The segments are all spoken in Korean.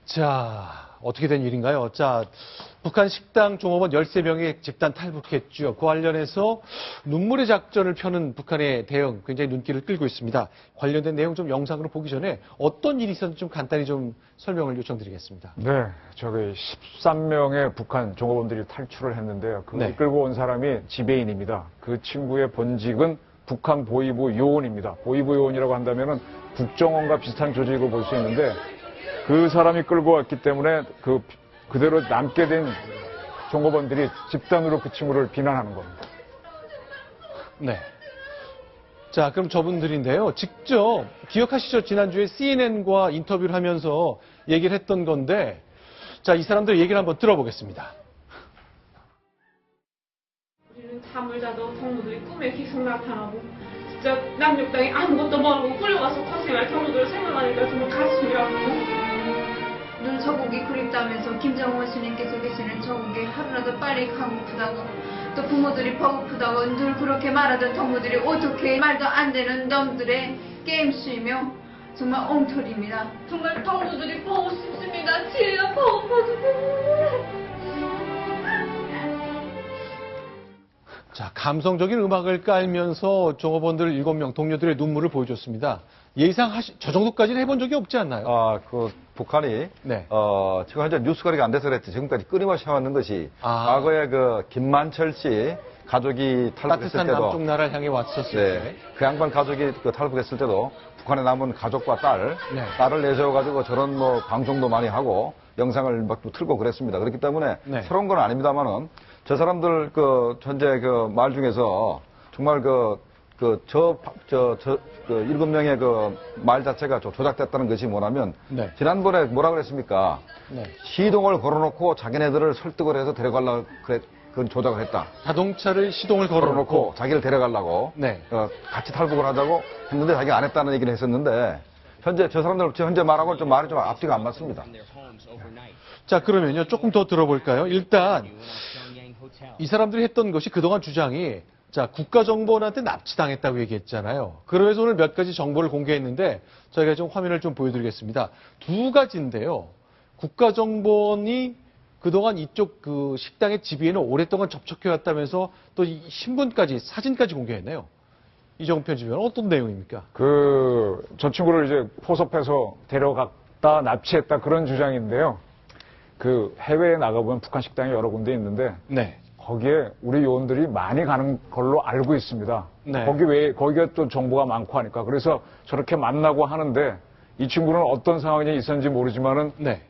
자, 어떻게 된 일인가요? 자, 북한 식당 종업원 13명이 집단 탈북했죠. 그 관련해서 눈물의 작전을 펴는 북한의 대응 굉장히 눈길을 끌고 있습니다. 관련된 내용 좀 영상으로 보기 전에 어떤 일이 있었는지 좀 간단히 좀 설명을 요청드리겠습니다. 네, 저기 13명의 북한 종업원들이 탈출을 했는데요. 그 네. 끌고 온 사람이 지배인입니다. 그 친구의 본직은 북한 보위부 요원입니다. 보위부 요원이라고 한다면은 국정원과 비슷한 조직으로 볼 수 있는데 그 사람이 끌고 왔기 때문에 그대로 남게 된 종업원들이 집단으로 그 친구를 비난하는 겁니다. 네. 자, 그럼 저분들인데요. 직접 기억하시죠? 지난주에 CNN과 인터뷰를 하면서 얘기를 했던 건데, 자, 이 사람들 얘기를 한번 들어보겠습니다. 우리는 잠을 자도 성우들이 꿈에 계속 나타나고 진짜 남육당이 아무것도 모르고 끌려가서 고생할 성우들을 생각하니까 정말 가슴이 아프고 늘 저국이 그립다면서 김정은 스님께서 계시는 저국이 하루라도 빨리 가고프다고 또 부모들이 버고프다고 늘 그렇게 말하던 동무들이 어떻게 말도 안 되는 놈들의 게임수이며 정말 엉터리입니다. 정말 동무들이 보고 싶습니다. 지혜야 보고 싶습니다. 자, 감성적인 음악을 깔면서 종업원들 7명 동료들의 눈물을 보여줬습니다. 저 정도까지는 해본 적이 없지 않나요? 북한이, 네. 지금 현재 뉴스거리가 안 돼서 그랬지. 지금까지 끊임없이 해왔는 것이, 과거에 김만철 씨 가족이 탈북했을 따뜻한 때도. 남쪽 나라를 향해 왔었을 네. 때. 그 양반 가족이 탈북했을 때도 북한에 남은 가족과 네. 딸을 내세워가지고 저런 방송도 많이 하고 영상을 막 틀고 그랬습니다. 그렇기 때문에 네. 새로운 건 아닙니다만은 저 사람들 현재 말 중에서 정말 7명의 말 자체가 조작됐다는 것이 뭐냐면, 네. 지난번에 뭐라 그랬습니까? 네. 시동을 걸어놓고 자기네들을 설득을 해서 데려가려고 그건 조작을 했다. 자동차를 시동을 걸어놓고 자기를 데려가려고 네. 같이 탈북을 하자고 했는데 자기가 안 했다는 얘기를 했었는데, 현재 저 사람들 현재 말하고 말이 좀 앞뒤가 안 맞습니다. 자, 그러면요, 조금 더 들어볼까요? 일단 이 사람들이 했던 것이 그동안 주장이, 자, 국가정보원한테 납치당했다고 얘기했잖아요. 그래서 오늘 몇 가지 정보를 공개했는데 저희가 좀 화면을 좀 보여드리겠습니다. 두 가지인데요. 국가정보원이 그동안 이쪽 식당의 지배인을 오랫동안 접촉해왔다면서 또 이 신분까지, 사진까지 공개했네요. 이정훈 편집위원, 어떤 내용입니까? 저 친구를 이제 포섭해서 데려갔다 납치했다 그런 주장인데요. 해외에 나가보면 북한 식당이 여러 군데 있는데, 네. 거기에 우리 요원들이 많이 가는 걸로 알고 있습니다. 네. 거기에 또 정보가 많고 하니까. 그래서 저렇게 만나고 하는데, 이 친구는 어떤 상황이 있었는지 모르지만은, 네.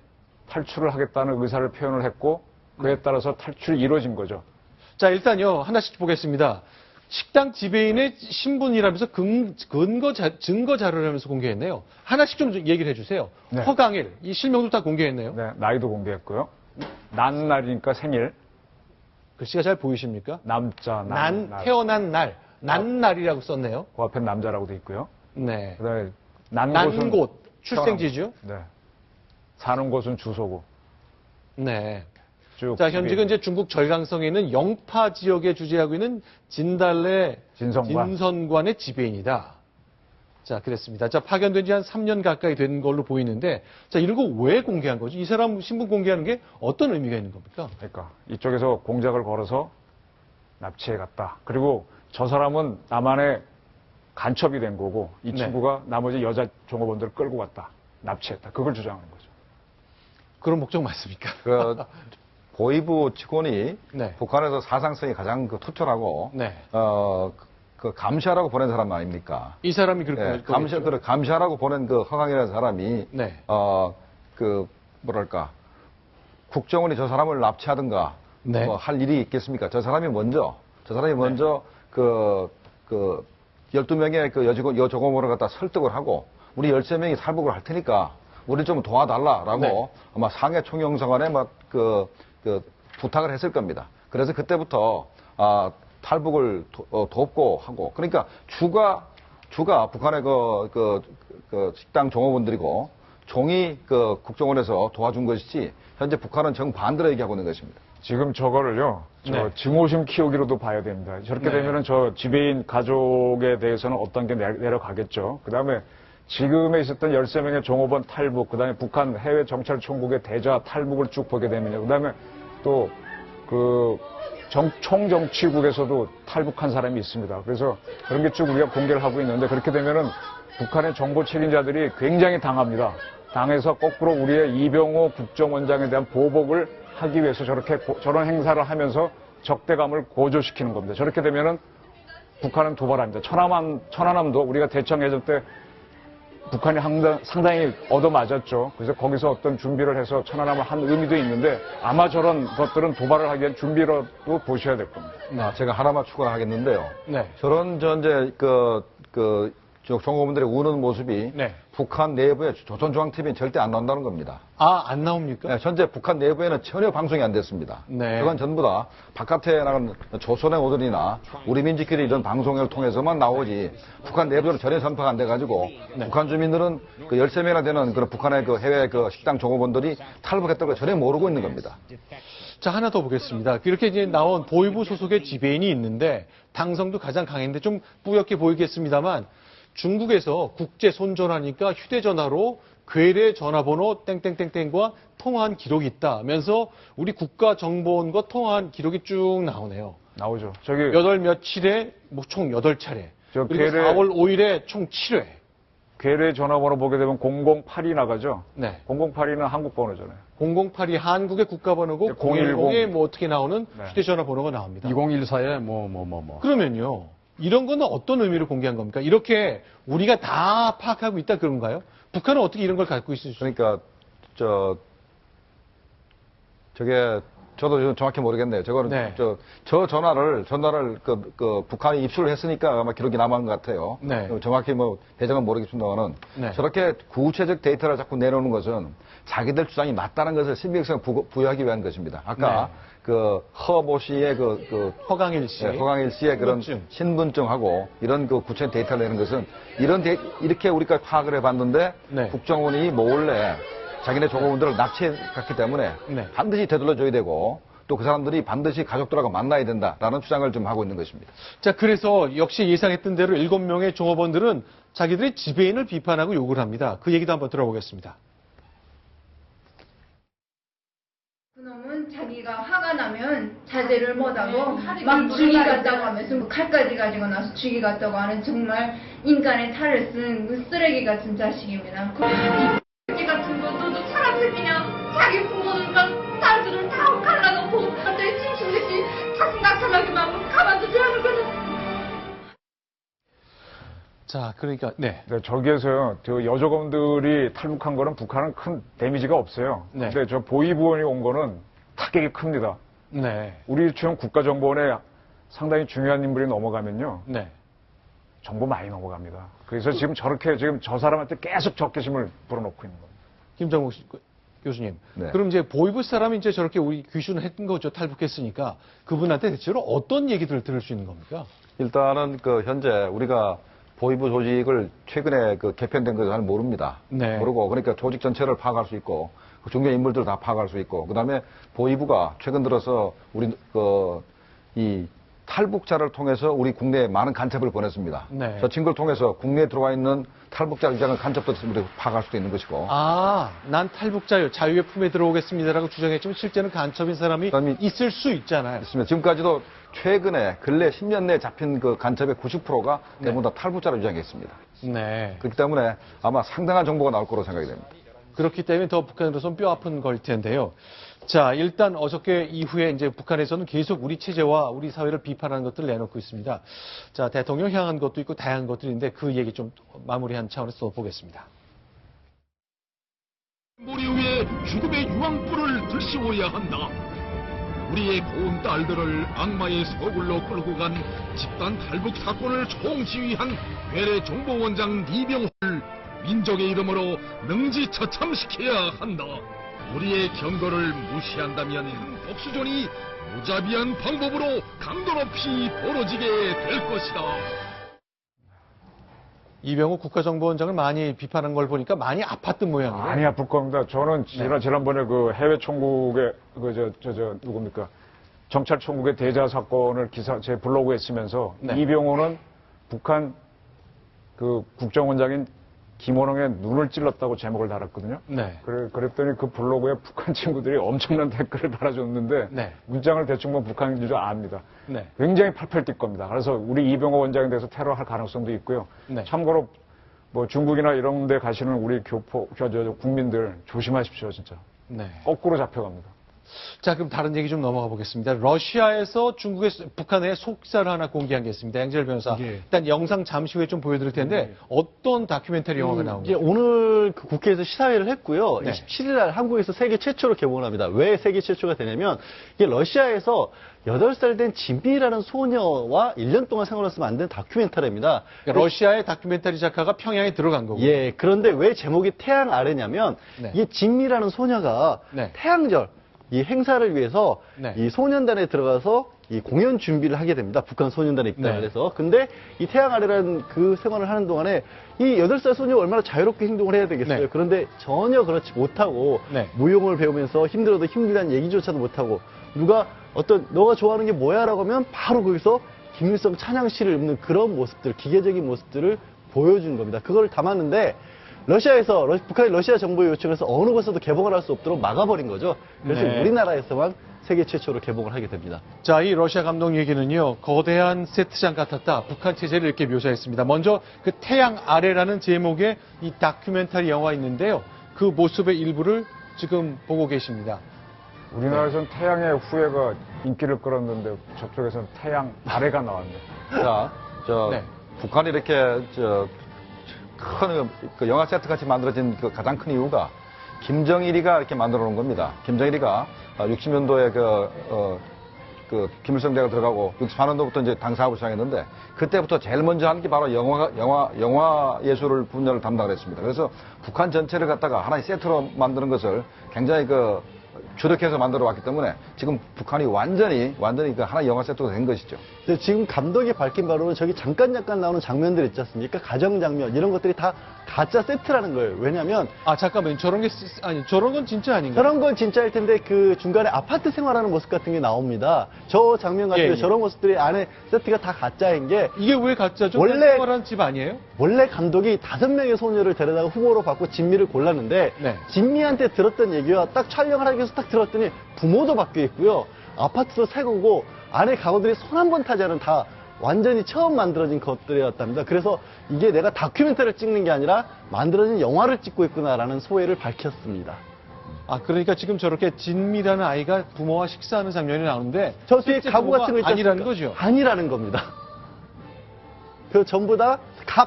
탈출을 하겠다는 의사를 표현을 했고, 그에 따라서 탈출이 이루어진 거죠. 자, 일단요, 하나씩 보겠습니다. 식당 지배인의 신분이라면서 증거 자료라면서 공개했네요. 하나씩 좀 얘기를 해주세요. 네. 허강일, 이 실명도 다 공개했네요. 네, 나이도 공개했고요. 난 날이니까 생일. 글씨가 잘 보이십니까? 남자, 태어난 날, 난 날이라고 썼네요. 그 앞에 남자라고 돼 있고요. 네. 그다음에 난 곳, 출생지죠? 네. 사는 곳은 주소고. 네. 쭉. 자, 현직은 이제 중국 절강성에 있는 영파 지역에 주재하고 있는 진달래 진선관의 지배인이다. 자, 그랬습니다. 자, 파견된 지 한 3년 가까이 된 걸로 보이는데, 자, 이런 거 왜 공개한 거죠? 이 사람 신분 공개하는 게 어떤 의미가 있는 겁니까? 그러니까 이쪽에서 공작을 걸어서 납치해 갔다. 그리고 저 사람은 남한에 간첩이 된 거고, 이 친구가 나머지 여자 종업원들을 끌고 갔다. 납치했다. 그걸 주장하는 거죠. 그런 목적 맞습니까? 보위부 직원이 네. 북한에서 사상성이 가장 투철하고, 네. 감시하라고 보낸 사람 아닙니까? 이 사람이 그렇게 감시하라고 보낸 허강이라는 사람이, 네. 국정원이 저 사람을 납치하든가, 네. 할 일이 있겠습니까? 저 사람이 먼저 12명의 여종업원을 갖다 설득을 하고, 우리 13명이 탈북을 할 테니까, 우리 좀 도와달라라고 네. 아마 상해 총영사관에 부탁을 했을 겁니다. 그래서 그때부터 탈북을 돕고 하고, 그러니까 주가 북한의 식당 종업원들이고, 종이 국정원에서 도와준 것이지, 현재 북한은 정반대로 얘기하고 있는 것입니다. 지금 저거를요, 증오심 키우기로도 봐야 됩니다. 저렇게 네. 되면은 저 지배인 가족에 대해서는 어떤 게 내려가겠죠. 그 다음에 지금에 있었던 13명의 종업원 탈북, 그다음에 북한 해외 정찰총국의 대자 탈북을 쭉 보게 되면요. 그다음에 또 총정치국에서도 탈북한 사람이 있습니다. 그래서 그런 게 쭉 우리가 공개를 하고 있는데 그렇게 되면은 북한의 정보 책임자들이 굉장히 당합니다. 당해서 거꾸로 우리의 이병호 국정원장에 대한 보복을 하기 위해서 저런 행사를 하면서 적대감을 고조시키는 겁니다. 저렇게 되면은 북한은 도발합니다. 천안함도 우리가 대청해전 때 북한이 상당히 얻어맞았죠. 그래서 거기서 어떤 준비를 해서 천안함을 한 의미도 있는데 아마 저런 것들은 도발을 하기 위한 준비로도 보셔야 될 겁니다. 제가 하나만 추가하겠는데요. 네. 저런 이제 종업원들의 우는 모습이 네. 북한 내부에 조선중앙TV는 절대 안 나온다는 겁니다. 아, 안 나옵니까? 네, 현재 북한 내부에는 전혀 방송이 안 됐습니다. 네. 그건 전부 다 바깥에 나간 조선의 오들이나 우리 민지끼리 이런 방송을 통해서만 나오지 북한 내부는 전혀 선파가 안 돼가지고 네. 북한 주민들은 13명이나 되는 그런 북한의 해외 식당 종업원들이 탈북했다고 전혀 모르고 있는 겁니다. 자, 하나 더 보겠습니다. 이렇게 이제 나온 보이부 소속의 지배인이 있는데 당성도 가장 강했는데 좀 뿌옇게 보이겠습니다만 중국에서 국제 손전화니까 휴대전화로 괴뢰 전화번호 땡땡땡땡과 통화한 기록이 있다면서 우리 국가정보원과 통화한 기록이 쭉 나오네요. 나오죠. 8 며칠에 총 8차례. 그리고 괴뢰- 4월 5일에 총 7회. 괴뢰 전화번호 보게 되면 008이 나가죠. 네. 008이는 한국 번호잖아요. 008이 한국의 국가번호고 010. 010에 뭐 어떻게 나오는 네. 휴대전화 번호가 나옵니다. 2014에 그러면요. 이런 거는 어떤 의미로 공개한 겁니까? 이렇게 우리가 다 파악하고 있다 그런가요? 북한은 어떻게 이런 걸 갖고 있을 수 그러니까 저게 저도 지금 정확히 모르겠네요. 저거는 네. 저 전화를 북한이 입수를 했으니까 아마 기록이 남은 것 같아요. 네. 정확히 배정은 모르겠습니다만은 네. 저렇게 구체적 데이터를 자꾸 내놓는 것은 자기들 주장이 맞다는 것을 신빙성을 부여하기 위한 것입니다. 아까 네. 허모 씨의 허강일 씨. 허강일 씨의 그런 신분증하고 이런 구체적 데이터를 내는 것은 이렇게 우리가 파악을 해봤는데 네. 국정원이 몰래 자기네 종업원들을 납치했기 때문에 네. 반드시 되돌려줘야 되고 또 그 사람들이 반드시 가족들하고 만나야 된다라는 주장을 좀 하고 있는 것입니다. 자, 그래서 역시 예상했던 대로 7명의 종업원들은 자기들의 지배인을 비판하고 욕을 합니다. 그 얘기도 한번 들어보겠습니다. 그놈은 자기가 화가 나면 자제를 못하고 막 죽이 같다고 하면서 칼까지 가지고 나서 죽이 같다고 하는 정말 인간의 탈을 쓴 그 쓰레기 같은 자식입니다. 이 같은 것도 사람 새끼냐? 자기 부모들과 딸들을 다 갈라놓고 갑자기 짐승듯이 자식 낙찰하게 막 가만두지 거죠. 자, 그러니까 네. 네, 저기에서요, 여직원들이 탈북한 거는 북한은 큰 데미지가 없어요. 네. 근데 저 보위부원이 온 거는 타격이 큽니다. 네. 우리 지금 국가정보원에 상당히 중요한 인물이 넘어가면요, 네. 정보 많이 넘어갑니다. 그래서 지금 저렇게 지금 저 사람한테 계속 적개심을 불어넣고 있는 겁니다. 김정국 교수님. 네. 그럼 이제 보이부 사람이 이제 저렇게 우리 귀순을 했던 거죠. 탈북했으니까. 그분한테 대체로 어떤 얘기들을 들을 수 있는 겁니까? 일단은 현재 우리가 보위부 조직을 최근에 개편된 것을 잘 모릅니다. 네. 모르고 그러니까 조직 전체를 파악할 수 있고 그 중요한 인물들을 다 파악할 수 있고 그다음에 보위부가 최근 들어서 우리 이 탈북자를 통해서 우리 국내에 많은 간첩을 보냈습니다. 네. 저 친구를 통해서 국내에 들어와 있는 탈북자 위장을 간첩도 우리 파악할 수도 있는 것이고. 아, 난 탈북자요. 자유의 품에 들어오겠습니다라고 주장했지만 실제는 간첩인 사람이 있을 수 있잖아요. 있습니다. 지금까지도 최근에 근래 10년 내에 잡힌 간첩의 90%가 대부분 다 탈북자로 위장했습니다. 네. 그렇기 때문에 아마 상당한 정보가 나올 거로 생각이 됩니다. 그렇기 때문에 더 북한으로서는 뼈 아픈 걸 텐데요. 자, 일단 어저께 이후에 이제 북한에서는 계속 우리 체제와 우리 사회를 비판하는 것들을 내놓고 있습니다. 자, 대통령 향한 것도 있고 다양한 것들이 있는데 그 얘기 좀 마무리한 차원에서 또 보겠습니다. 머리 위에 죽음의 유황불을 들시워야 한다. 우리의 고운 딸들을 악마의 서굴로 끌고 간 집단 탈북 사건을 총지휘한 괴뢰 정보원장 이병호를 민족의 이름으로 능지처참시켜야 한다. 우리의 경고를 무시한다면 복수전이 무자비한 방법으로 강도 높이 벌어지게 될 것이다. 이병호 국가정보원장을 많이 비판한 걸 보니까 많이 아팠던 모양이에요. 많이 아플 겁니다. 저는 지난번에 해외 총국의 누굽니까? 정찰총국의 대자 사건을 제 블로그에 쓰면서 네. 이병호는 북한 국정원장인 김원웅의 눈을 찔렀다고 제목을 달았거든요. 네. 그랬더니 그 블로그에 북한 친구들이 엄청난 댓글을 달아줬는데 네. 문장을 대충 보면 북한 줄 압니다. 네. 굉장히 팔팔 뛸 겁니다. 그래서 우리 이병호 원장에 대해서 테러할 가능성도 있고요. 네. 참고로 뭐 중국이나 이런 데 가시는 우리 국민들 조심하십시오, 진짜. 네. 거꾸로 잡혀갑니다. 자, 그럼 다른 얘기 좀 넘어가 보겠습니다. 러시아에서 북한의 속사를 하나 공개한 게 있습니다. 양재열 변호사. 예. 일단 영상 잠시 후에 좀 보여드릴 텐데 어떤 다큐멘터리 영화가 나온 이제 거예요? 오늘 그 국회에서 시사회를 했고요. 네. 27일 날 한국에서 세계 최초로 개봉을 합니다. 왜 세계 최초가 되냐면 이게 러시아에서 8살 된 진비라는 소녀와 1년 동안 생활해서 만든 다큐멘터리입니다. 그러니까 러시아의 다큐멘터리 작가가 평양에 들어간 거고. 예, 그런데 왜 제목이 태양 아래냐면 네. 이 진미라는 소녀가 네. 태양절 이 행사를 위해서 네. 이 소년단에 들어가서 이 공연 준비를 하게 됩니다. 북한 소년단에 입단을 네. 해서. 근데 이 태양 아래라는 그 생활을 하는 동안에 이 8살 소녀가 얼마나 자유롭게 행동을 해야 되겠어요. 네. 그런데 전혀 그렇지 못하고 네. 무용을 배우면서 힘들어도 힘들다는 얘기조차도 못하고 누가 너가 좋아하는 게 뭐야? 라고 하면 바로 거기서 김일성 찬양시를 읊는 그런 모습들, 기계적인 모습들을 보여주는 겁니다. 그걸 담았는데 북한이 러시아 정부의 요청을 해서 어느 곳에서도 개봉을 할 수 없도록 막아버린 거죠. 그래서 네. 우리나라에서만 세계 최초로 개봉을 하게 됩니다. 자, 이 러시아 감독 얘기는요, 거대한 세트장 같았다. 북한 체제를 이렇게 묘사했습니다. 먼저 그 태양 아래라는 제목의 이 다큐멘터리 영화 있는데요. 그 모습의 일부를 지금 보고 계십니다. 우리나라에서는 태양의 후예가 인기를 끌었는데 저쪽에서는 태양 아래가 나왔네요. 자, 네. 북한이 이렇게 큰 영화 세트 같이 만들어진 그 가장 큰 이유가 김정일이가 이렇게 만들어 놓은 겁니다. 김정일이가 60년도에 그 김일성 대가 들어가고 64년도부터 이제 당 사업을 시작했는데 그때부터 제일 먼저 한 게 바로 영화 예술을 분야를 담당을 했습니다. 그래서 북한 전체를 갖다가 하나의 세트로 만드는 것을 굉장히 주력해서 만들어 왔기 때문에 지금 북한이 완전히 그 하나의 영화 세트가 된 것이죠. 근데 지금 감독이 밝힌 바로는 저기 잠깐 나오는 장면들 있지 않습니까? 가정 장면 이런 것들이 다 가짜 세트라는 거예요. 왜냐하면 아, 잠깐만요. 저런 건 진짜 아닌가요? 저런 건 진짜일 텐데 그 중간에 아파트 생활하는 모습 같은 게 나옵니다. 저 장면 같은 예, 게 예. 저런 모습들이 안에 세트가 다 가짜인 게 이게 왜 가짜죠? 원래- 생활하는 집 아니에요? 원래 감독이 5명의 소녀를 데려다가 후보로 받고 진미를 골랐는데 네. 진미한테 들었던 얘기와 딱 촬영을 하기 위해서 딱 들었더니 부모도 바뀌어 있고요. 아파트도 새 거고 안에 가구들이 손 한 번 타지 않은 다 완전히 처음 만들어진 것들이었답니다. 그래서 이게 내가 다큐멘터리를 찍는 게 아니라 만들어진 영화를 찍고 있구나라는 소회를 밝혔습니다. 아, 그러니까 지금 저렇게 진미라는 아이가 부모와 식사하는 장면이 나오는데 저 뒤에 실제 가구 부모가 같은 거 있지 아니라는 않습니까? 거죠. 아니라는 겁니다. 그 전부 다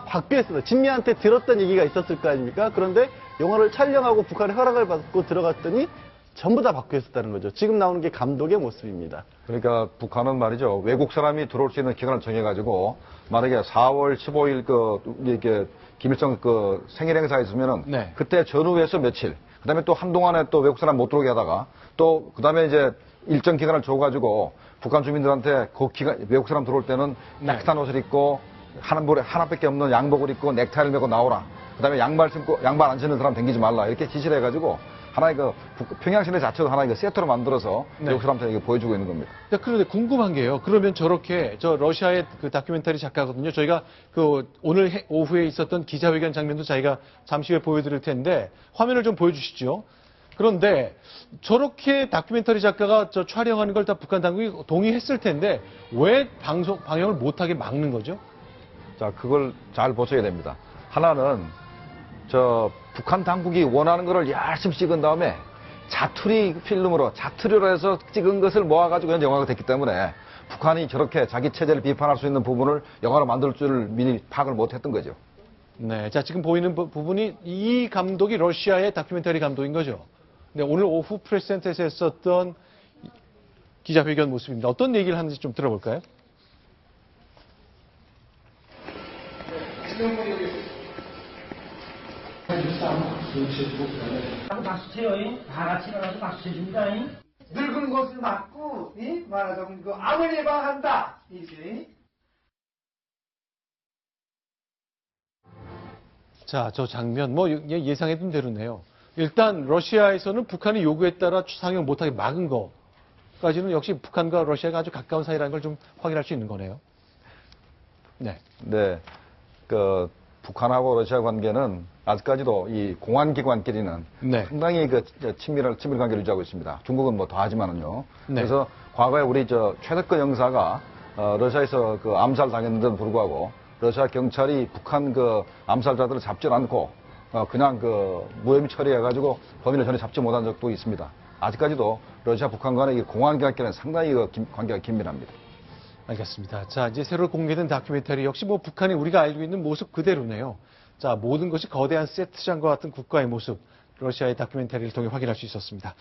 바뀌어 있습니다. 진미한테 들었던 얘기가 있었을 거 아닙니까? 그런데 영화를 촬영하고 북한의 허락을 받고 들어갔더니 전부 다 바뀌어 있었다는 거죠. 지금 나오는 게 감독의 모습입니다. 그러니까 북한은 말이죠. 외국 사람이 들어올 수 있는 기간을 정해가지고 만약에 4월 15일 이렇게 김일성 생일 행사가 있으면은 네. 그때 전후해서 며칠. 그다음에 또 한동안에 또 외국 사람 못 들어오게 하다가 또 그다음에 이제 일정 기간을 줘가지고 북한 주민들한테 외국 사람 들어올 때는 네. 깨끗한 옷을 입고 하나밖에 없는 양복을 입고 넥타이를 메고 나오라. 그다음에 양말 안 신는 사람 댕기지 말라. 이렇게 지시를 해가지고 하나의 평양 시내 자체도 하나의 세트로 만들어서 네. 외국 사람한테 이거 보여주고 있는 겁니다. 그런데 궁금한 게요. 그러면 저렇게 저 러시아의 그 다큐멘터리 작가거든요. 저희가 오늘 오후에 있었던 기자회견 장면도 저희가 잠시 후에 보여드릴 텐데 화면을 좀 보여주시죠. 그런데 저렇게 다큐멘터리 작가가 저 촬영하는 걸 다 북한 당국이 동의했을 텐데 왜 방영을 못하게 막는 거죠? 자, 그걸 잘 보셔야 됩니다. 하나는 북한 당국이 원하는 거를 열심히 찍은 다음에 자투리로 해서 찍은 것을 모아가지고 현재 영화가 됐기 때문에 북한이 저렇게 자기 체제를 비판할 수 있는 부분을 영화로 만들 줄 미리 파악을 못했던 거죠. 네, 자 지금 보이는 부분이 이 감독이 러시아의 다큐멘터리 감독인 거죠. 네, 오늘 오후 프레스센터에서 했었던 기자회견 모습입니다. 어떤 얘기를 하는지 좀 들어볼까요? 박수 쳐요. 다 같이 일어나서 박수 쳐줍니다. 늙은 것을 맞고 말하자면 암을 예방한다. 이제 자, 저 장면 예상했던 대로네요. 일단 러시아에서는 북한이 요구에 따라 상영 못하게 막은 거까지는 역시 북한과 러시아가 아주 가까운 사이라는 걸 좀 확인할 수 있는 거네요. 네. 네. 북한하고 러시아 관계는 아직까지도 이 공안기관끼리는 네. 상당히 그 친밀 관계를 유지하고 있습니다. 중국은 뭐 더하지만은요. 네. 그래서 과거에 우리 최덕근 형사가 러시아에서 그 암살 당했는데도 불구하고 러시아 경찰이 북한 그 암살자들을 잡지 않고 그냥 그 무혐의 처리해가지고 범인을 전혀 잡지 못한 적도 있습니다. 아직까지도 러시아 북한 간의 이 공안기관끼리는 상당히 관계가 긴밀합니다. 알겠습니다. 자, 이제 새로 공개된 다큐멘터리 역시 뭐 북한이 우리가 알고 있는 모습 그대로네요. 자, 모든 것이 거대한 세트장과 같은 국가의 모습, 러시아의 다큐멘터리를 통해 확인할 수 있었습니다.